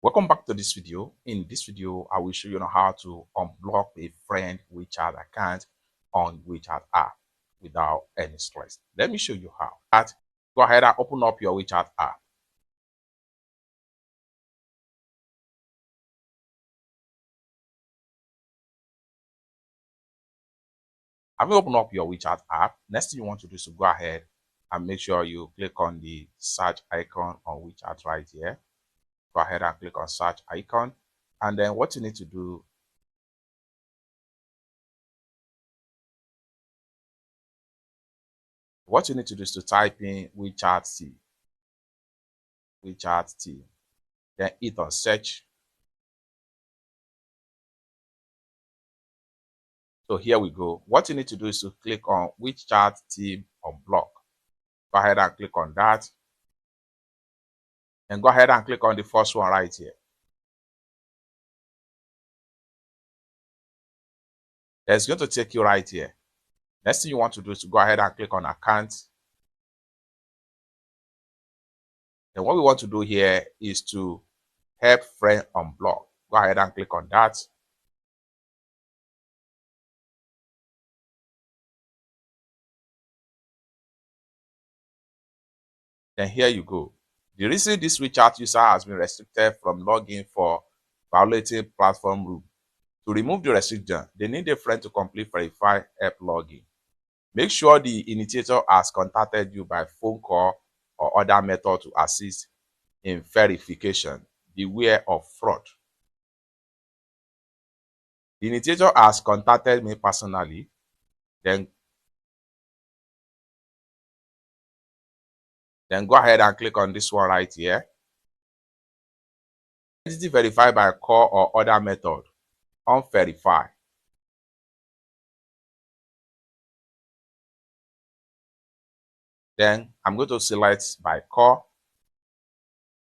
Welcome back to this video. In this video, I will show you how to unblock a friend WeChat account on WeChat app without any stress. Let me show you how. Go ahead and open up your WeChat app. Having opened up your WeChat app, next thing you want to do is to go ahead and make sure you click on the search icon on WeChat right here. Go ahead and click on search icon, and then what you need to do is to type in WeChat T, then hit on search. So here we go. What you need to do is to click on WeChat team Unblock. Go ahead and click on that, and go ahead and click on the first one right here. It's going to take you right here. Next thing you want to do is to go ahead and click on account. And what we want to do here is to help friend unblock. Go ahead and click on that. Then here you go. The reason this WeChat user has been restricted from login for violating platform rule. To remove the restriction, they need a friend to complete verify help login. Make sure the initiator has contacted you by phone call or other method to assist in verification. Beware of fraud. The initiator has contacted me personally. Then go ahead and click on this one right here. Identity verify by call or other method. Unverify. Then I'm going to select by call.